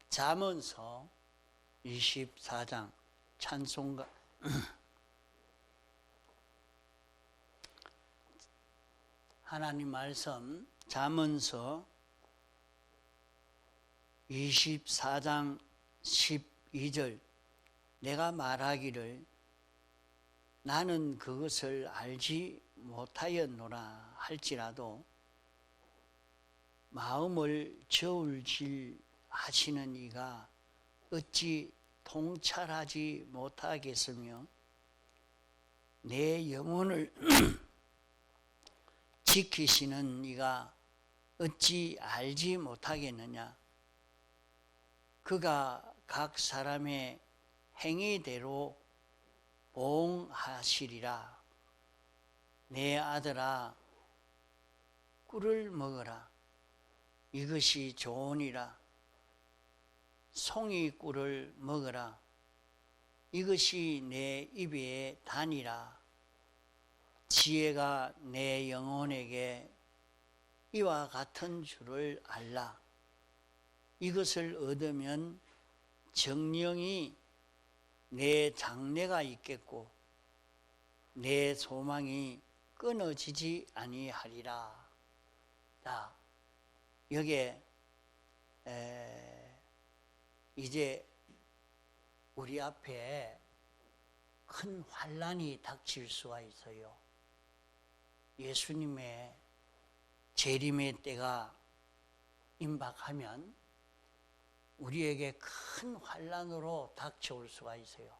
잠언서 24장 찬송가 하나님 말씀 잠언서 24장 12절 내가 말하기를 나는 그것을 알지 못하였노라 할지라도 마음을 저울질 하시는 이가 어찌 통찰하지 못하겠으며 내 영혼을 지키시는 이가 어찌 알지 못하겠느냐. 그가 각 사람의 행위대로 보응하시리라. 내 아들아 꿀을 먹어라. 이것이 좋으니라. 송이 꿀을 먹어라. 이것이 내 입에 다니라. 지혜가 내 영혼에게 이와 같은 줄을 알라. 이것을 얻으면 정령이 내 장래가 있겠고 내 소망이 끊어지지 아니하리라. 자, 여기에 이제 우리 앞에 큰 환난이 닥칠 수가 있어요. 예수님의 재림의 때가 임박하면 우리에게 큰 환난으로 닥쳐올 수가 있어요.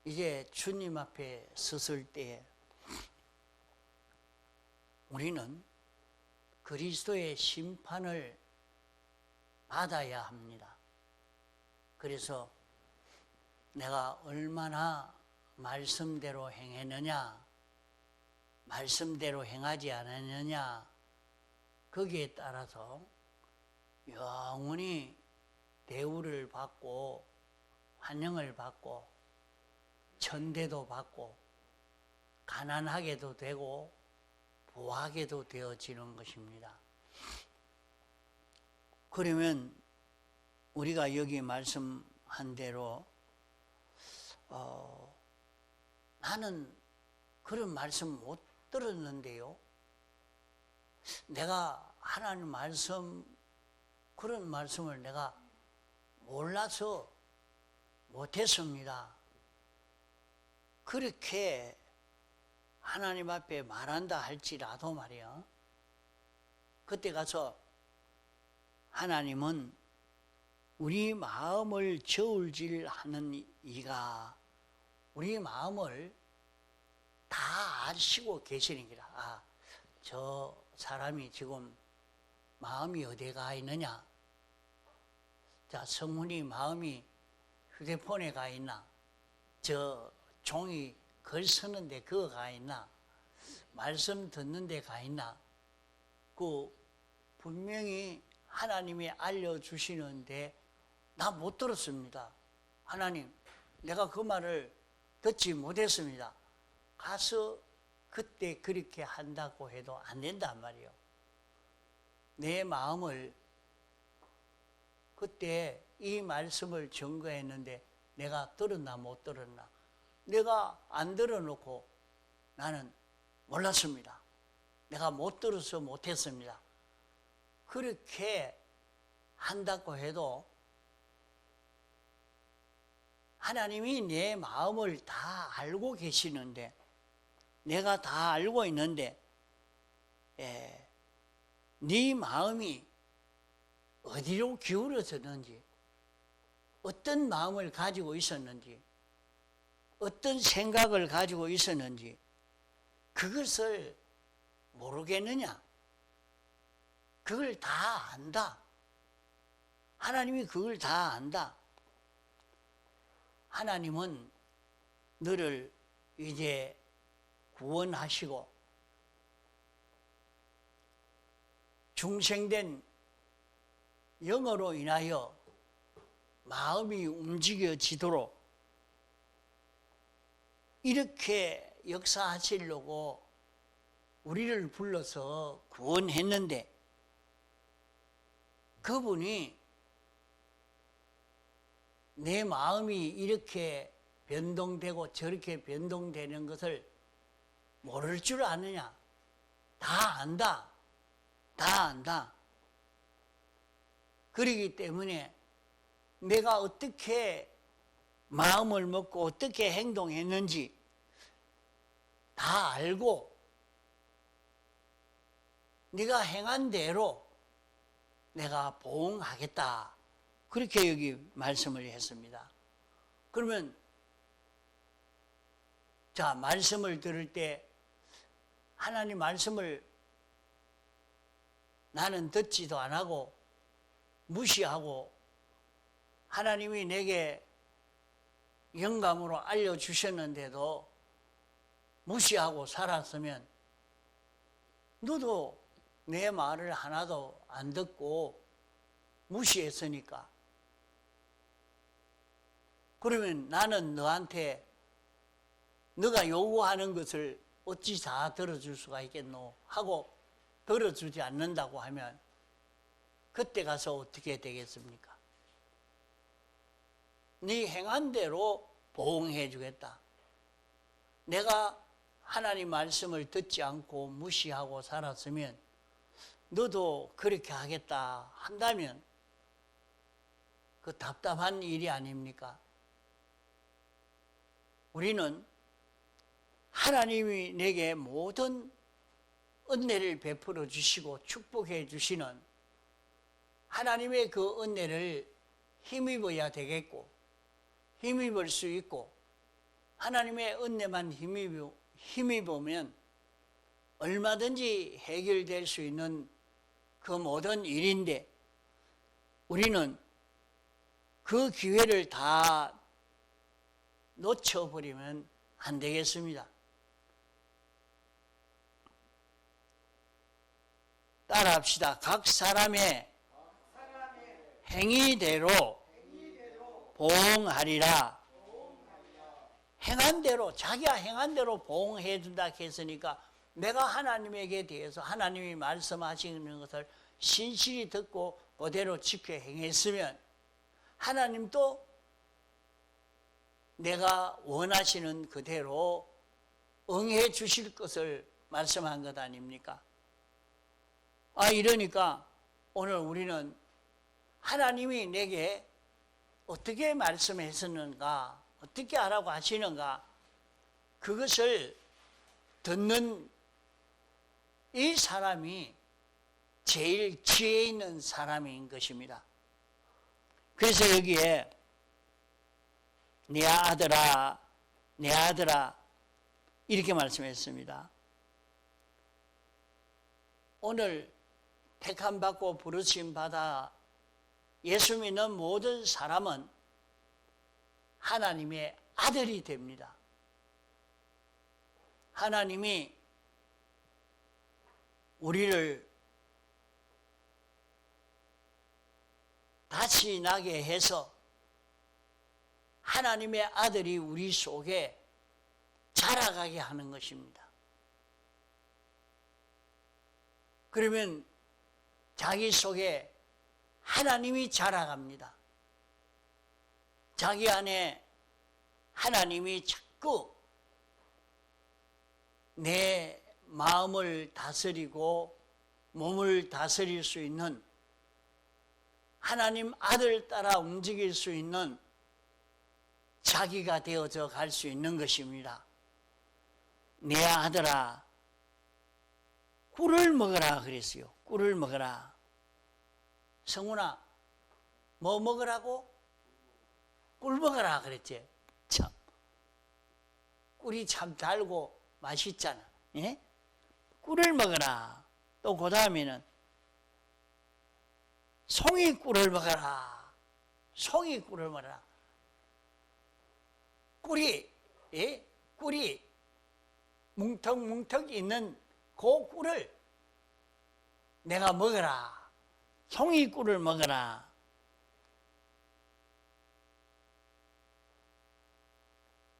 이제 주님 앞에 섰을 때 우리는 그리스도의 심판을 받아야 합니다. 그래서 내가 얼마나 말씀대로 행했느냐, 말씀대로 행하지 않았느냐, 거기에 따라서 영원히 대우를 받고 환영을 받고 천대도 받고 가난하게도 되고 부하게도 되어지는 것입니다. 그러면 우리가 여기 말씀한 대로 나는 그런 말씀 못 들었는데요. 내가 하나님 말씀 그런 말씀을 내가 몰라서 못했습니다. 그렇게 하나님 앞에 말한다 할지라도 말이야. 그때 가서 하나님은 우리 마음을 저울질하는 이가 우리 마음을 다 아시고 계시는 기라. 아, 저 사람이 지금 마음이 어디에 있느냐? 자, 성훈이 마음이 휴대폰에 가 있나? 저 종이 글 쓰는데 그거 가 있나? 말씀 듣는데 가 있나? 그 분명히 하나님이 알려주시는데 나 못 들었습니다. 하나님, 내가 그 말을 듣지 못했습니다. 가서 그때 그렇게 한다고 해도 안 된단 말이에요. 내 마음을 그때 이 말씀을 증거했는데 내가 들었나 못 들었나. 내가 안 들어놓고 나는 몰랐습니다. 내가 못 들어서 못했습니다. 그렇게 한다고 해도 하나님이 내 마음을 다 알고 계시는데 내가 다 알고 있는데 네 마음이 어디로 기울어졌는지 어떤 마음을 가지고 있었는지 어떤 생각을 가지고 있었는지 그것을 모르겠느냐? 그걸 다 안다. 하나님이 그걸 다 안다. 하나님은 너를 이제 구원하시고 중생된 영으로 인하여 마음이 움직여지도록 이렇게 역사하시려고 우리를 불러서 구원했는데 그분이 내 마음이 이렇게 변동되고 저렇게 변동되는 것을 모를 줄 아느냐? 다 안다. 다 안다. 그러기 때문에 내가 어떻게 마음을 먹고 어떻게 행동했는지 다 알고 네가 행한 대로 내가 보응하겠다. 그렇게 여기 말씀을 했습니다. 그러면 자, 말씀을 들을 때 하나님 말씀을 나는 듣지도 안 하고 무시하고 하나님이 내게 영감으로 알려주셨는데도 무시하고 살았으면 너도 내 말을 하나도 안 듣고 무시했으니까 그러면 나는 너한테 너가 요구하는 것을 어찌 다 들어줄 수가 있겠노 하고 들어주지 않는다고 하면 그때 가서 어떻게 되겠습니까? 네 행한 대로 보응해 주겠다. 내가 하나님 말씀을 듣지 않고 무시하고 살았으면 너도 그렇게 하겠다 한다면 그 답답한 일이 아닙니까? 우리는 하나님이 내게 모든 은혜를 베풀어 주시고 축복해 주시는 하나님의 그 은혜를 힘입어야 되겠고 힘입을 수 있고 하나님의 은혜만 힘입으면 얼마든지 해결될 수 있는 그 모든 일인데 우리는 그 기회를 다 놓쳐버리면 안 되겠습니다. 따라합시다. 각 사람의 행위대로 보응하리라. 행한 대로 자기가 행한 대로 보응해 준다 했으니까 내가 하나님에게 대해서 하나님이 말씀하시는 것을 신실히 듣고 그대로 지켜 행했으면 하나님도 내가 원하시는 그대로 응해 주실 것을 말씀한 것 아닙니까? 이러니까 오늘 우리는 하나님이 내게 어떻게 말씀했었는가, 어떻게 하라고 하시는가, 그것을 듣는 이 사람이 제일 지혜 있는 사람인 것입니다. 그래서 여기에 내 아들아, 내 아들아 이렇게 말씀했습니다. 오늘 택함받고 부르심 받아 예수 믿는 모든 사람은 하나님의 아들이 됩니다. 하나님이 우리를 다시 나게 해서 하나님의 아들이 우리 속에 자라가게 하는 것입니다. 그러면 자기 속에 하나님이 자라갑니다. 자기 안에 하나님이 자꾸 내 마음을 다스리고 몸을 다스릴 수 있는 하나님 아들 따라 움직일 수 있는 자기가 되어져 갈 수 있는 것입니다. 내 아들아, 꿀을 먹어라 그랬어요. 꿀을 먹어라. 성훈아, 뭐 먹으라고? 꿀 먹어라 그랬지. 참, 꿀이 참 달고 맛있잖아. 예? 꿀을 먹어라. 또 그 다음에는 송이꿀을 먹어라. 송이꿀을 먹어라. 꿀이, 예? 꿀이 뭉텅뭉텅 있는 그 꿀을 내가 먹어라. 송이꿀을 먹어라.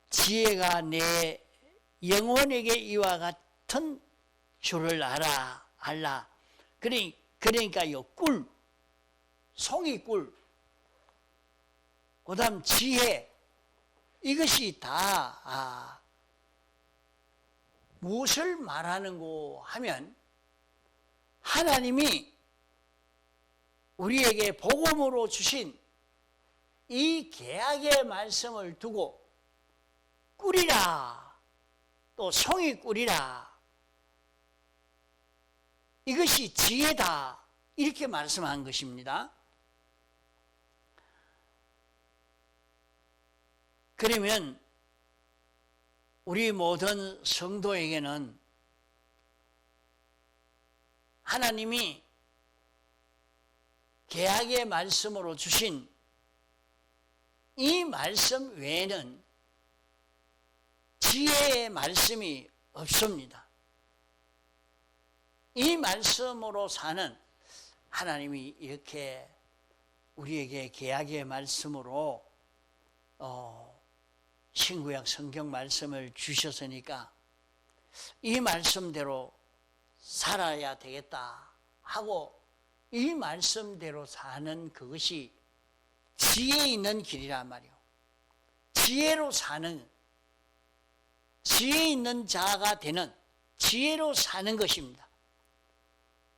지혜가 내 영혼에게 이와 같은 줄을 알라. 그러니까 요 꿀, 송이꿀, 그 그다음 지혜, 이것이 다 무엇을 말하는고 하면 하나님이 우리에게 복음으로 주신 이 계약의 말씀을 두고 꾸리라, 또 송이 꾸리라, 이것이 지혜다, 이렇게 말씀한 것입니다. 그러면 우리 모든 성도에게는 하나님이 계약의 말씀으로 주신 이 말씀 외에는 지혜의 말씀이 없습니다. 이 말씀으로 사는, 하나님이 이렇게 우리에게 계약의 말씀으로 신구약 성경 말씀을 주셨으니까 이 말씀대로 살아야 되겠다 하고 이 말씀대로 사는 그것이 지혜 있는 길이란 말이에요. 지혜로 사는, 지혜 있는 자가 되는, 지혜로 사는 것입니다.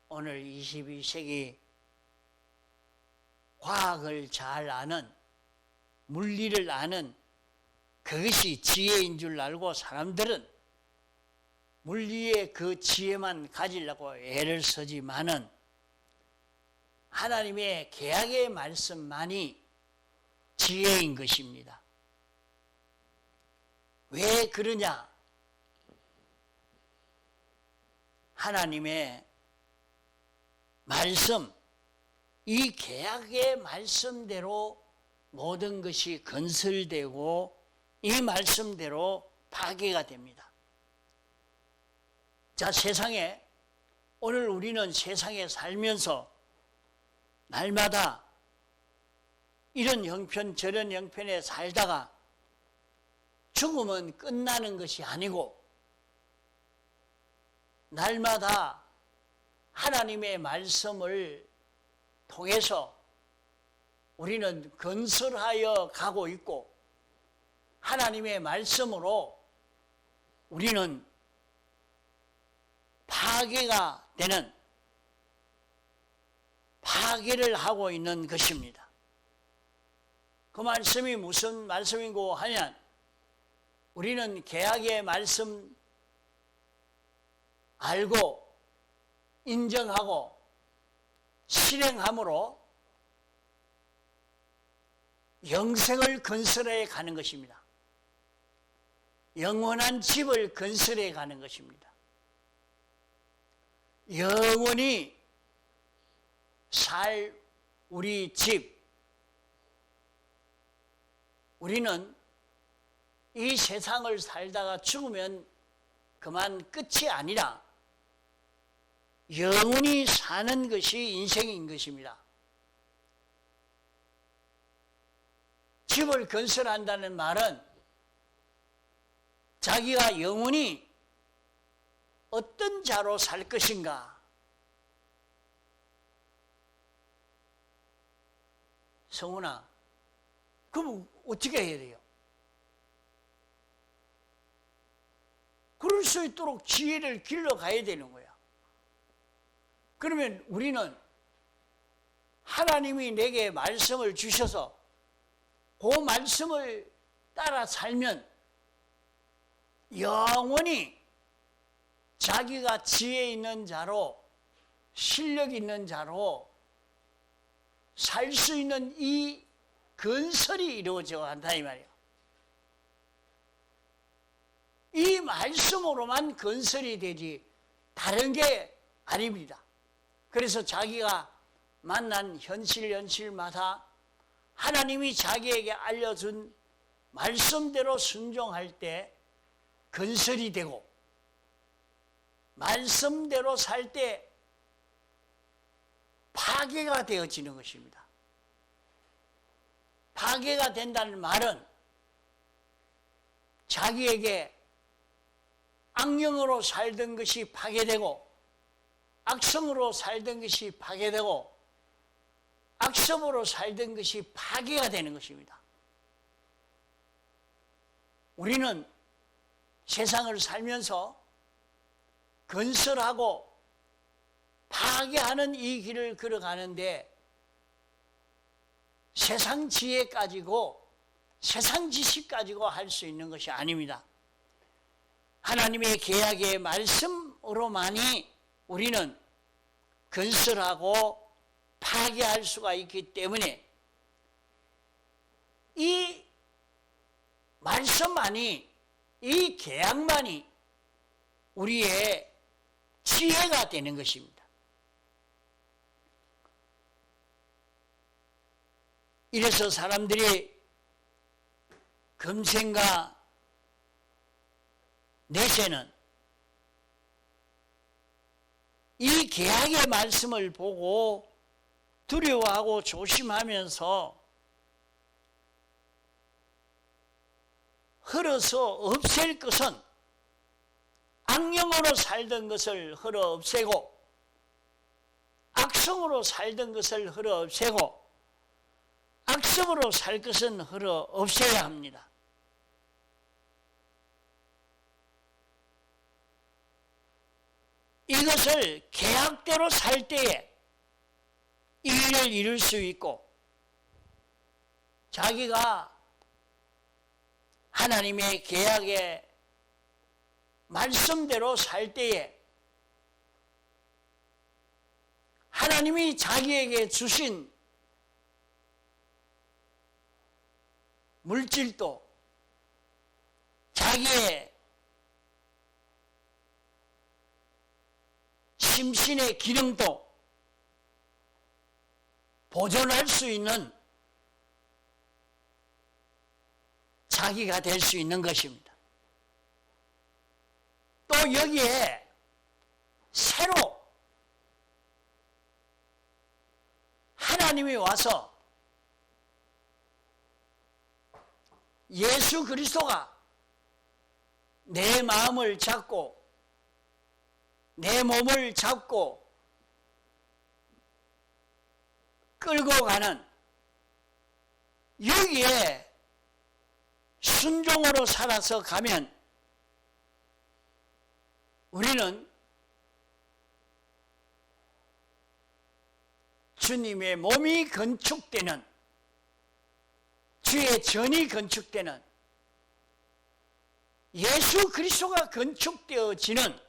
오늘 22세기 과학을 잘 아는, 물리를 아는 그것이 지혜인 줄 알고 사람들은 물리의 그 지혜만 가지려고 애를 쓰지만은 하나님의 계약의 말씀만이 지혜인 것입니다. 왜 그러냐? 하나님의 말씀, 이 계약의 말씀대로 모든 것이 건설되고 이 말씀대로 파괴가 됩니다. 자, 세상에, 오늘 우리는 세상에 살면서 날마다 이런 형편 저런 형편에 살다가 죽으면 끝나는 것이 아니고 날마다 하나님의 말씀을 통해서 우리는 건설하여 가고 있고 하나님의 말씀으로 우리는 파괴가 되는, 파괴를 하고 있는 것입니다. 그 말씀이 무슨 말씀이고 하면 우리는 계약의 말씀 알고 인정하고 실행함으로 영생을 건설해 가는 것입니다. 영원한 집을 건설해 가는 것입니다. 영원히 살 우리 집, 우리는 이 세상을 살다가 죽으면 그만 끝이 아니라 영원히 사는 것이 인생인 것입니다. 집을 건설한다는 말은 자기가 영원히 어떤 자로 살 것인가, 성훈아, 그럼 어떻게 해야 돼요? 그럴 수 있도록 지혜를 길러가야 되는 거야. 그러면 우리는 하나님이 내게 말씀을 주셔서 그 말씀을 따라 살면 영원히 자기가 지혜 있는 자로, 실력 있는 자로 살 수 있는 이 건설이 이루어져 간다 이 말이에요. 이 말씀으로만 건설이 되지 다른 게 아닙니다. 그래서 자기가 만난 현실마다 하나님이 자기에게 알려준 말씀대로 순종할 때 건설이 되고, 말씀대로 살 때 파괴가 되어지는 것입니다. 파괴가 된다는 말은 자기에게 악령으로 살던 것이 파괴되고 악성으로 살던 것이 파괴되고 악습으로 살던 것이 파괴가 되는 것입니다. 우리는 세상을 살면서 건설하고 파괴하는 이 길을 걸어가는데 세상 지혜 가지고 세상 지식 가지고 할 수 있는 것이 아닙니다. 하나님의 계약의 말씀으로만이 우리는 건설하고 파괴할 수가 있기 때문에 이 말씀만이, 이 계약만이 우리의 지혜가 되는 것입니다. 이래서 사람들이 금생과 내세는 이 계약의 말씀을 보고 두려워하고 조심하면서 헐어서 없앨 것은 악령으로 살던 것을 헐어 없애고 악성으로 살던 것을 헐어 없애고 악성으로 살 것은 헐어 없애야 합니다. 이것을 계약대로 살 때에 이 일을 이룰 수 있고 자기가 하나님의 계약의 말씀대로 살 때에 하나님이 자기에게 주신 물질도 자기의 심신의 기능도 보존할 수 있는 자기가 될 수 있는 것입니다. 또 여기에 새로 하나님이 와서 예수 그리스도가 내 마음을 잡고 내 몸을 잡고 끌고 가는 여기에 순종으로 살아서 가면 우리는 주님의 몸이 건축되는 주의 전이 건축되는 예수 그리스도가 건축되어지는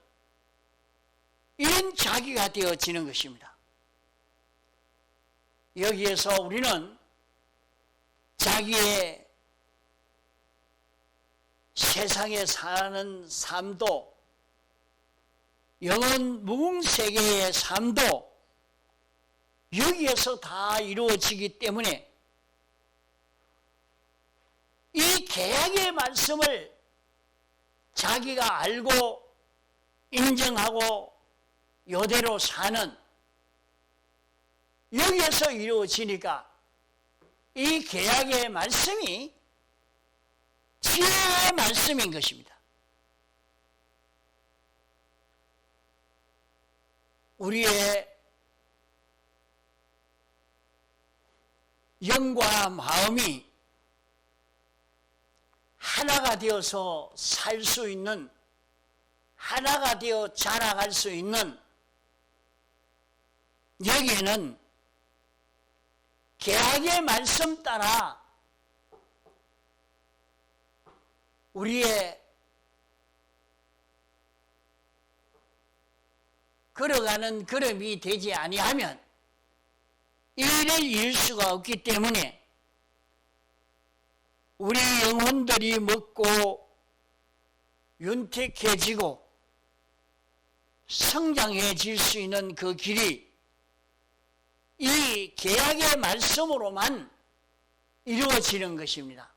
이런 자기가 되어지는 것입니다. 여기에서 우리는 자기의 세상에 사는 삶도 영원 무궁세계의 삶도 여기에서 다 이루어지기 때문에 이 계약의 말씀을 자기가 알고 인정하고 이대로 사는 여기에서 이루어지니까 이 계약의 말씀이 지혜의 말씀인 것입니다. 우리의 영과 마음이 하나가 되어서 살 수 있는, 하나가 되어 자라갈 수 있는 여기에는 계약의 말씀 따라 우리의 걸어가는 걸음이 되지 아니하면 이 일을 이룰 수가 없기 때문에 우리 영혼들이 먹고 윤택해지고 성장해질 수 있는 그 길이 이 계약의 말씀으로만 이루어지는 것입니다.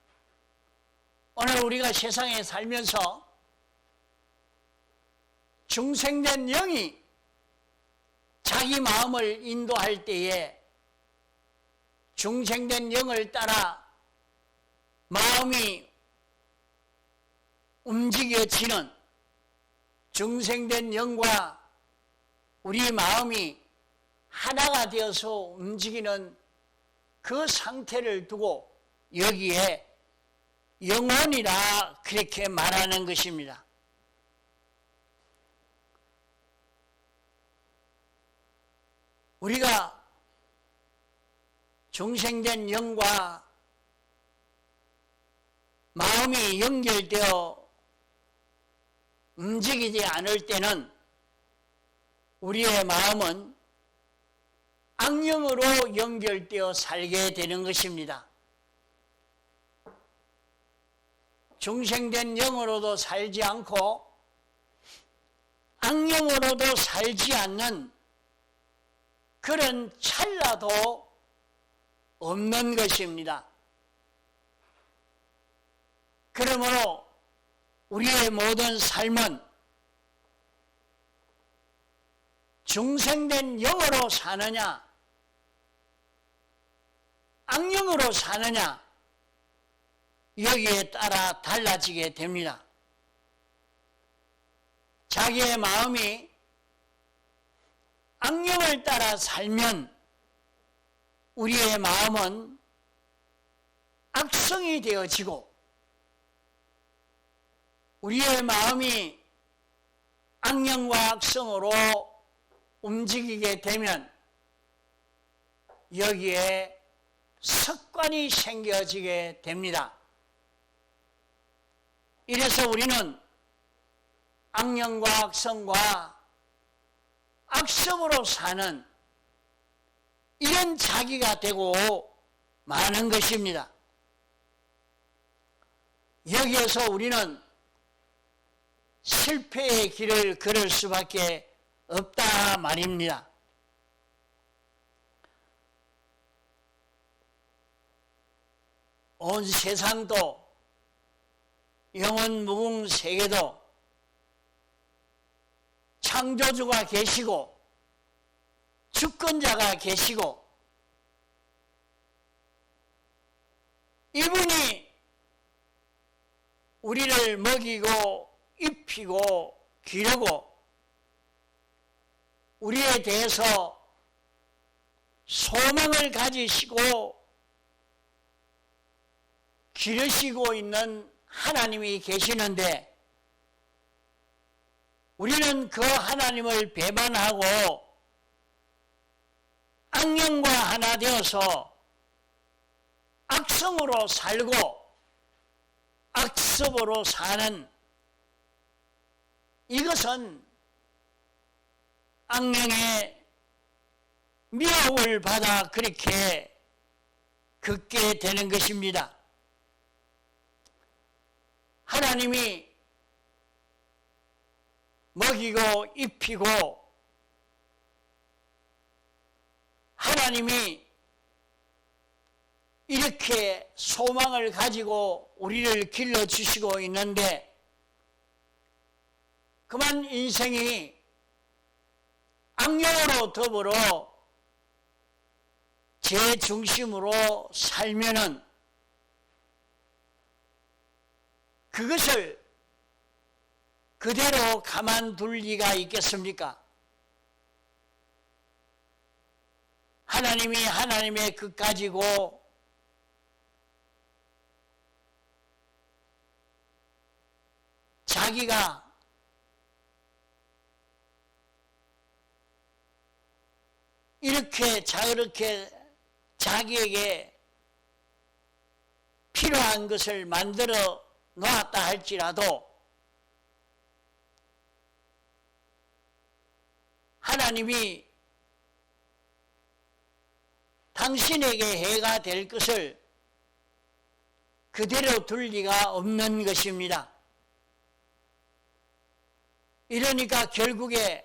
오늘 우리가 세상에 살면서 중생된 영이 자기 마음을 인도할 때에 중생된 영을 따라 마음이 움직여지는 중생된 영과 우리 마음이 하나가 되어서 움직이는 그 상태를 두고 여기에 영혼이라 그렇게 말하는 것입니다. 우리가 중생된 영과 마음이 연결되어 움직이지 않을 때는 우리의 마음은 악령으로 연결되어 살게 되는 것입니다. 중생된 영으로도 살지 않고 악령으로도 살지 않는 그런 찰나도 없는 것입니다. 그러므로 우리의 모든 삶은 중생된 영으로 사느냐 악령으로 사느냐 여기에 따라 달라지게 됩니다. 자기의 마음이 악령을 따라 살면 우리의 마음은 악성이 되어지고, 우리의 마음이 악령과 악성으로 움직이게 되면 여기에 습관이 생겨지게 됩니다. 이래서 우리는 악령과 악성과 악성으로 사는 이런 자기가 되고 마는 것입니다. 여기에서 우리는 실패의 길을 걸을 수밖에 없다 말입니다. 온 세상도 영원 무궁 세계도 창조주가 계시고 주권자가 계시고 이분이 우리를 먹이고 입히고 기르고 우리에 대해서 소망을 가지시고 기르시고 있는 하나님이 계시는데 우리는 그 하나님을 배반하고 악령과 하나 되어서 악성으로 살고 악습으로 사는 이것은 악령의 미혹을 받아 그렇게 걷게 되는 것입니다. 하나님이 먹이고 입히고 하나님이 이렇게 소망을 가지고 우리를 길러주시고 있는데 그만 인생이 악령으로 더불어 제 중심으로 살면은 그것을 그대로 가만둘 리가 있겠습니까? 하나님이 하나님의 것 가지고 자기가 이렇게 저렇게 자기에게 필요한 것을 만들어 놓았다 할지라도 하나님이 당신에게 해가 될 것을 그대로 둘 리가 없는 것입니다. 이러니까 결국에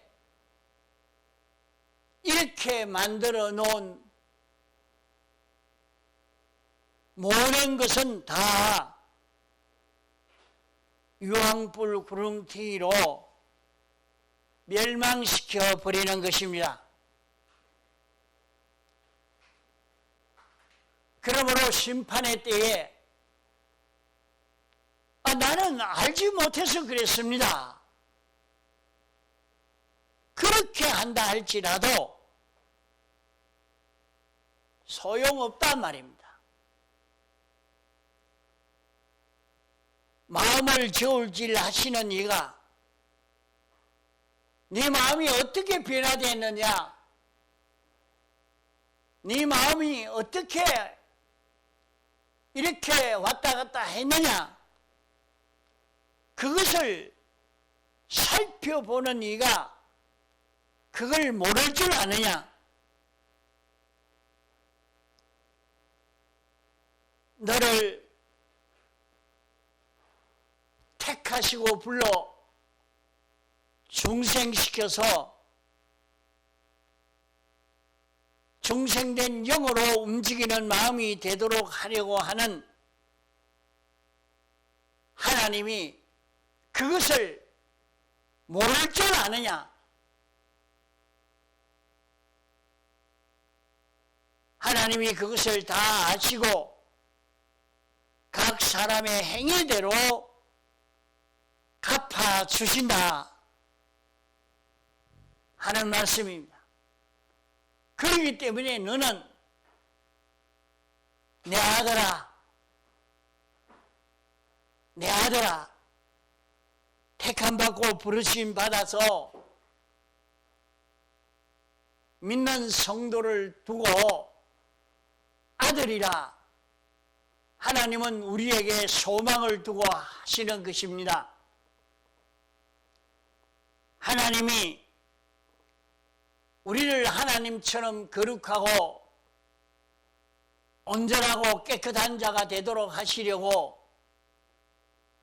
이렇게 만들어 놓은 모든 것은 다 유황불 구렁텅이로 멸망시켜 버리는 것입니다. 그러므로 심판의 때에 나는 알지 못해서 그랬습니다. 그렇게 한다 할지라도 소용없단 말입니다. 마음을 저울질 하시는 이가 네 마음이 어떻게 변화됐느냐, 네 마음이 어떻게 이렇게 왔다 갔다 했느냐, 그것을 살펴보는 이가 그걸 모를 줄 아느냐. 너를 택하시고 불러 중생시켜서 중생된 영으로 움직이는 마음이 되도록 하려고 하는 하나님이 그것을 모를 줄 아느냐. 하나님이 그것을 다 아시고 각 사람의 행위대로 갚아주신다 하는 말씀입니다. 그렇기 때문에 너는 내 아들아, 내 아들아, 택함받고 부르심 받아서 믿는 성도를 두고 아들이라, 하나님은 우리에게 소망을 두고 하시는 것입니다. 하나님이 우리를 하나님처럼 거룩하고 온전하고 깨끗한 자가 되도록 하시려고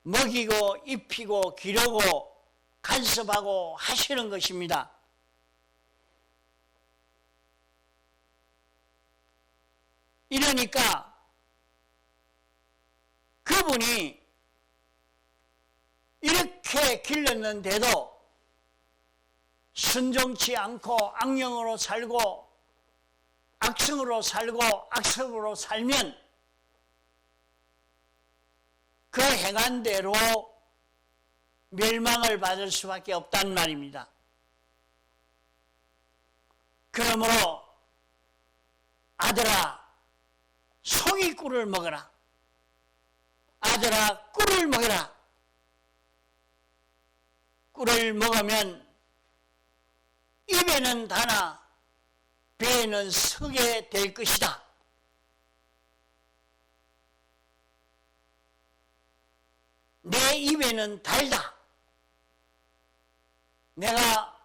먹이고 입히고 기르고 간섭하고 하시는 것입니다. 이러니까 그분이 이렇게 길렀는데도 순종치 않고 악령으로 살고 악성으로 살고 악성으로 살면 그 행한 대로 멸망을 받을 수밖에 없단 말입니다. 그러므로 아들아, 송이 꿀을 먹어라. 아들아, 꿀을 먹어라. 꿀을 먹으면 입에는 다나 배에는 서게 될 것이다. 내 입에는 달다. 내가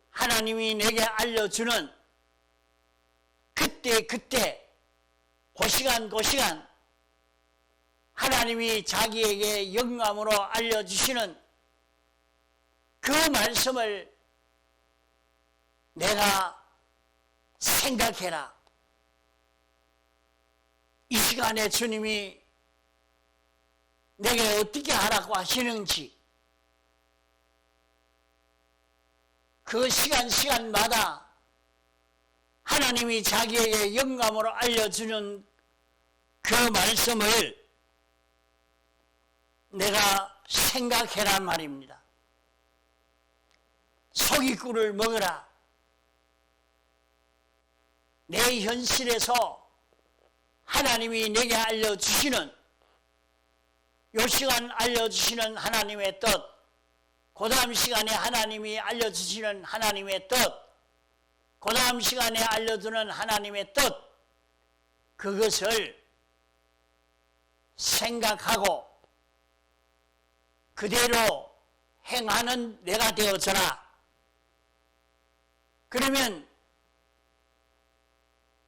하나님이 내게 알려주는 그때 그 시간 하나님이 자기에게 영감으로 알려주시는 그 말씀을 내가 생각해라. 이 시간에 주님이 내게 어떻게 하라고 하시는지 그 시간마다 하나님이 자기에게 영감으로 알려주는 그 말씀을 내가 생각해란 말입니다. 소기꿀을 먹으라. 내 현실에서 하나님이 내게 알려주시는, 요 시간 알려주시는 하나님의 뜻, 그 다음 시간에 하나님이 알려주시는 하나님의 뜻, 그 다음 시간에 알려주는 하나님의 뜻, 그것을 생각하고 그대로 행하는 내가 되어져라. 그러면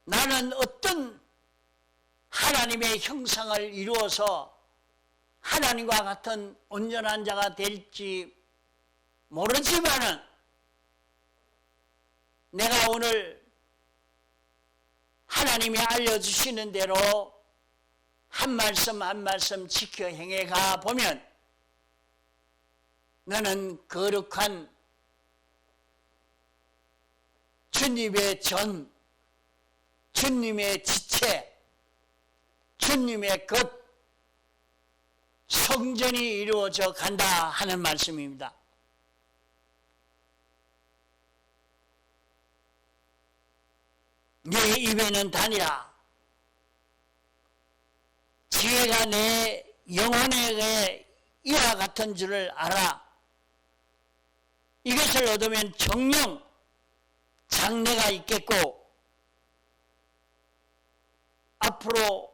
나는 어떤 하나님의 형상을 이루어서 하나님과 같은 온전한 자가 될지 모르지만은 내가 오늘 하나님이 알려주시는 대로 한 말씀 한 말씀 지켜 행해가 보면 너는 거룩한 주님의 전, 주님의 지체, 주님의 것, 성전이 이루어져 간다 하는 말씀입니다. 내 입에는 다니라. 지혜가 내 영혼에게 이와 같은 줄을 알아. 이것을 얻으면 정령 장래가 있겠고 앞으로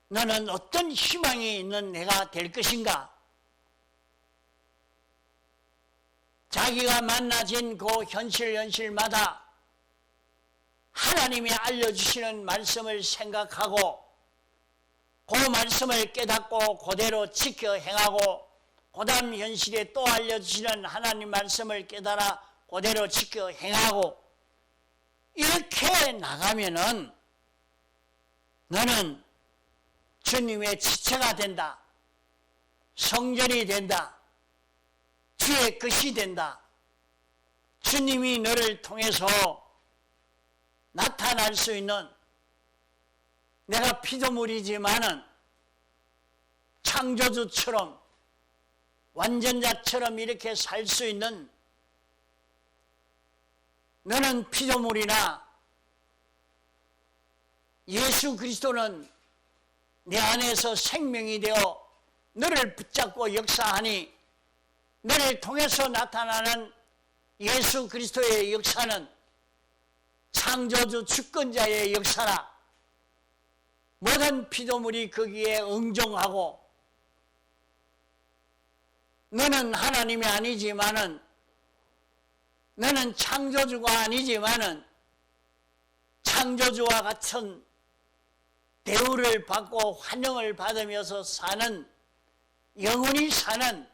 너는 어떤 희망이 있는 내가 될 것인가? 자기가 만나진 그 현실마다 하나님이 알려주시는 말씀을 생각하고 그 말씀을 깨닫고 그대로 지켜 행하고 그 다음 현실에 또 알려주시는 하나님 말씀을 깨달아 그대로 지켜 행하고 이렇게 나가면은 너는 주님의 지체가 된다. 성전이 된다. 주의 것이 된다. 주님이 너를 통해서 나타날 수 있는 내가 피조물이지만은 창조주처럼 완전자처럼 이렇게 살 수 있는 너는 피조물이나 예수 그리스도는 내 안에서 생명이 되어 너를 붙잡고 역사하니 너를 통해서 나타나는 예수 그리스도의 역사는 창조주 주권자의 역사라. 모든 피조물이 거기에 응종하고 너는 하나님이 아니지만은 너는 창조주가 아니지만은 창조주와 같은 대우를 받고 환영을 받으면서 사는 영원히 사는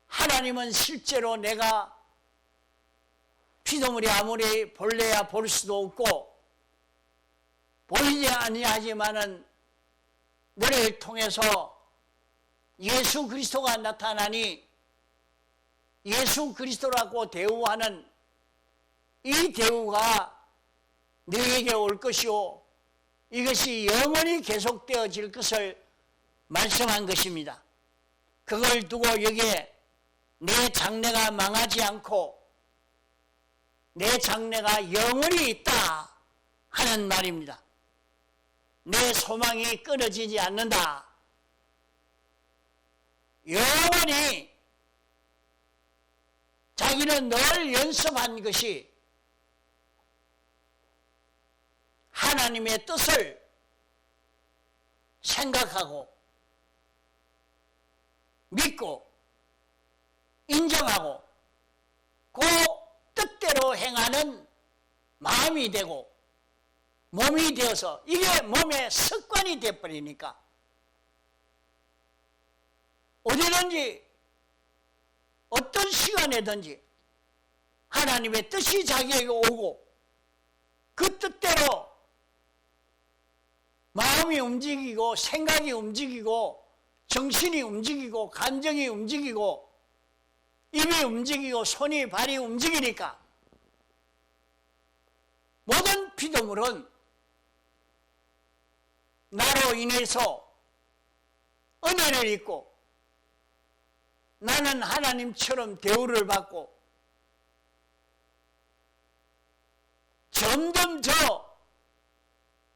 하나님은 실제로 내가 피조물이 아무리 볼래야 볼 수도 없고 보이지 아니하지만은 너를 통해서 예수 그리스도가 나타나니 예수 그리스도라고 대우하는 이 대우가 너에게 올 것이요 이것이 영원히 계속되어질 것을 말씀한 것입니다. 그걸 두고 여기에 내 장래가 망하지 않고 내 장래가 영원히 있다 하는 말입니다. 내 소망이 끊어지지 않는다. 영원히 자기는 늘 연습한 것이 하나님의 뜻을 생각하고 믿고 인정하고 그 뜻대로 행하는 마음이 되고 몸이 되어서 이게 몸의 습관이 되어버리니까 어디든지 어떤 시간에든지 하나님의 뜻이 자기에게 오고 그 뜻대로 마음이 움직이고 생각이 움직이고 정신이 움직이고 감정이 움직이고 입이 움직이고 손이 발이 움직이니까 모든 피조물은 나로 인해서 은혜를 입고 나는 하나님처럼 대우를 받고 점점 저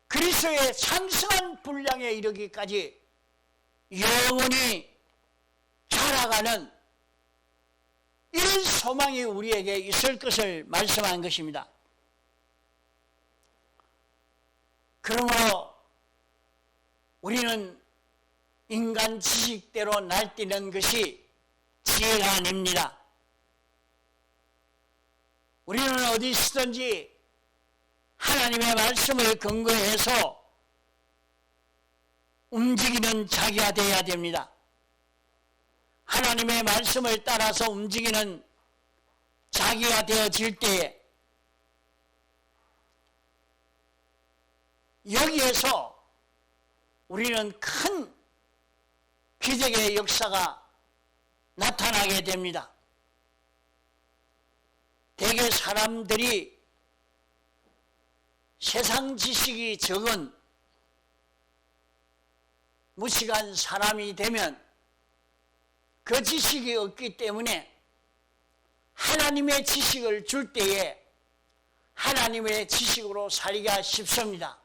그리스도의 상승한 분량에 이르기까지 영원히 자라가는 이런 소망이 우리에게 있을 것을 말씀한 것입니다. 그러므로 우리는 인간 지식대로 날뛰는 것이 지혜가 아닙니다. 우리는 어디서든지 하나님의 말씀을 근거해서 움직이는 자기가 되어야 됩니다. 하나님의 말씀을 따라서 움직이는 자기가 되어질 때에 여기에서 우리는 큰 기적의 역사가 나타나게 됩니다. 대개 사람들이 세상 지식이 적은 무식한 사람이 되면 그 지식이 없기 때문에 하나님의 지식을 줄 때에 하나님의 지식으로 살기가 쉽습니다.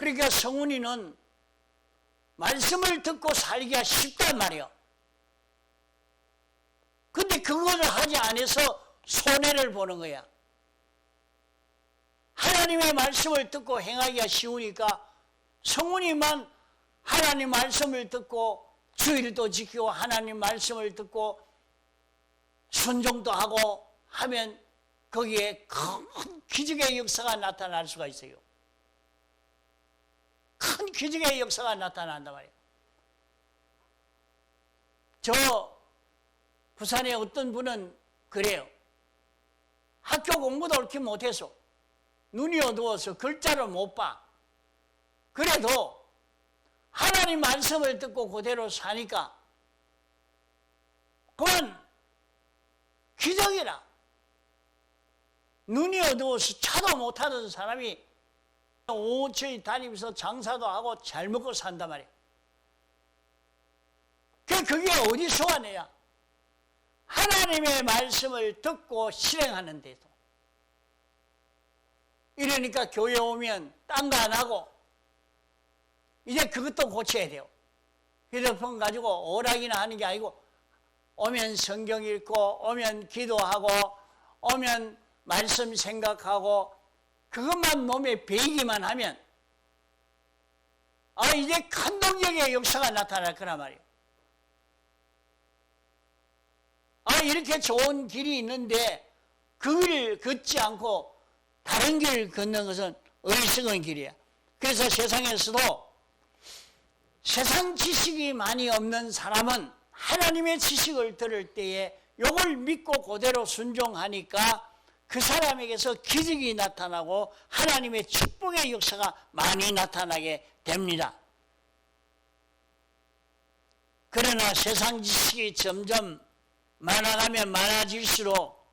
그러니까 성훈이는 말씀을 듣고 살기가 쉽단 말이에요. 근데 그것을 하지 않아서 손해를 보는 거야. 하나님의 말씀을 듣고 행하기가 쉬우니까 성훈이만 하나님 말씀을 듣고 주일도 지키고 하나님 말씀을 듣고 순종도 하고 하면 거기에 큰 기적의 역사가 나타날 수가 있어요. 큰 기적의 역사가 나타난단 말이에요. 저 부산에 어떤 분은 그래요. 학교 공부도 그렇게 못해서 눈이 어두워서 글자를 못 봐. 그래도 하나님 말씀을 듣고 그대로 사니까 그건 기적이라. 눈이 어두워서 차도 못 타던 사람이 오천이 다니면서 장사도 하고 잘 먹고 산단 말이야. 그게 어디서 왔느냐? 하나님의 말씀을 듣고 실행하는 데도. 이러니까 교회 오면 딴 거 안 하고 이제 그것도 고쳐야 돼요. 휴대폰 가지고 오락이나 하는 게 아니고 오면 성경 읽고 오면 기도하고 오면 말씀 생각하고 그것만 몸에 배이기만 하면 이제 감동적인 역사가 나타날 거란 말이에요. 이렇게 좋은 길이 있는데 그 길을 걷지 않고 다른 길을 걷는 것은 어리석은 길이야. 그래서 세상에서도 세상 지식이 많이 없는 사람은 하나님의 지식을 들을 때에 이걸 믿고 그대로 순종하니까 그 사람에게서 기적이 나타나고 하나님의 축복의 역사가 많이 나타나게 됩니다. 그러나 세상 지식이 점점 많아가면 많아질수록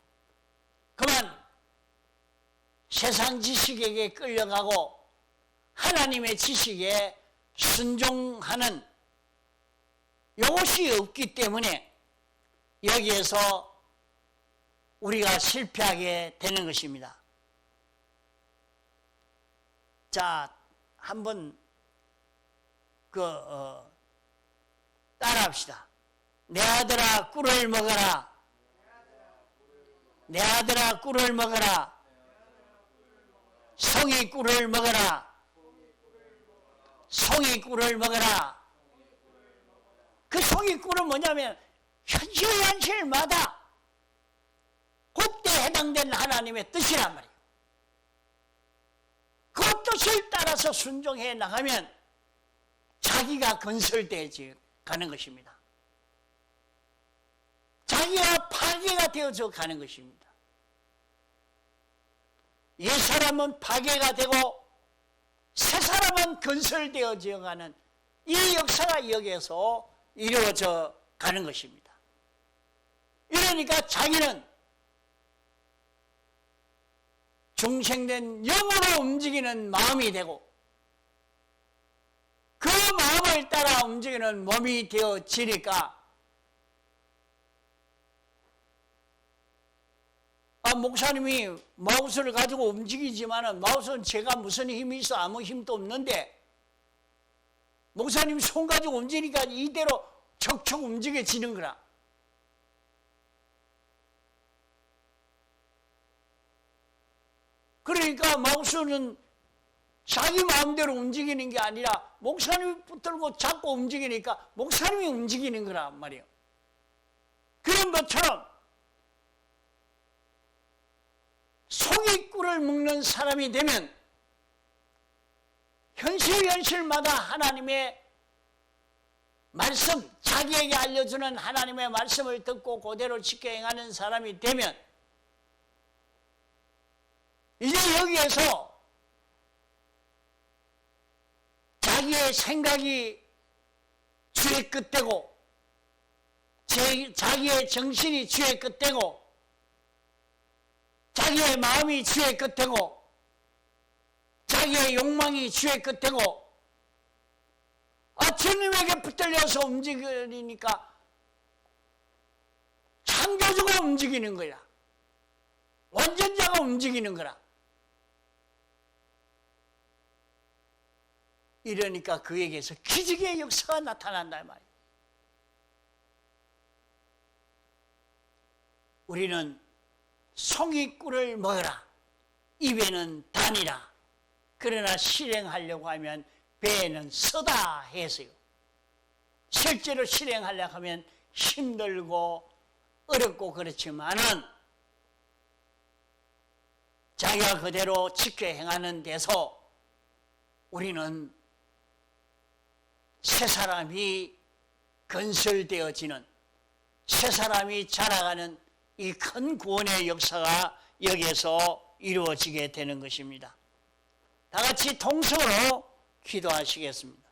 그만 세상 지식에게 끌려가고 하나님의 지식에 순종하는 이것이 없기 때문에 여기에서 우리가 실패하게 되는 것입니다. 자, 한번 따라합시다. 내 아들아 꿀을 먹어라. 내 아들아 꿀을 먹어라. 송이 꿀을 먹어라. 송이 꿀을 먹어라. 그 송이 꿀은 뭐냐면 현실마다 그때 해당된 하나님의 뜻이란 말이에요. 그 뜻을 따라서 순종해 나가면 자기가 건설되어져 가는 것입니다. 자기가 파괴가 되어져 가는 것입니다. 옛 사람은 파괴가 되고 새 사람은 건설되어져 가는 이 역사가 여기에서 이루어져 가는 것입니다. 이러니까 자기는 중생된 영으로 움직이는 마음이 되고 그 마음을 따라 움직이는 몸이 되어지니까 목사님이 마우스를 가지고 움직이지만은 마우스는 제가 무슨 힘이 있어? 아무 힘도 없는데 목사님 손 가지고 움직이니까 이대로 척척 움직여지는 거라. 그러니까 마우스는 자기 마음대로 움직이는 게 아니라 목사님이 붙들고 잡고 움직이니까 목사님이 움직이는 거란 말이에요. 그런 것처럼 송이 꿀을 먹는 사람이 되면 현실마다 하나님의 말씀, 자기에게 알려주는 하나님의 말씀을 듣고 그대로 지켜 행하는 사람이 되면 이제 여기에서 자기의 생각이 주의 끝되고 자기의 정신이 주의 끝되고 자기의 마음이 주의 끝되고 자기의 욕망이 주의 끝되고 주님에게 붙들려서 움직이니까 창조주가 움직이는 거야. 완전자가 움직이는 거라. 이러니까 그에게서 기적의 역사가 나타난다 말이에요. 우리는 송이꿀을 먹어라, 입에는 단이라, 그러나 실행하려고 하면 배에는 쓰다 해서요. 실제로 실행하려고 하면 힘들고 어렵고 그렇지만은 자기가 그대로 지켜 행하는 데서 우리는 새 사람이 건설되어지는, 새 사람이 자라가는 이 큰 구원의 역사가 여기에서 이루어지게 되는 것입니다. 다 같이 통성으로 기도하시겠습니다.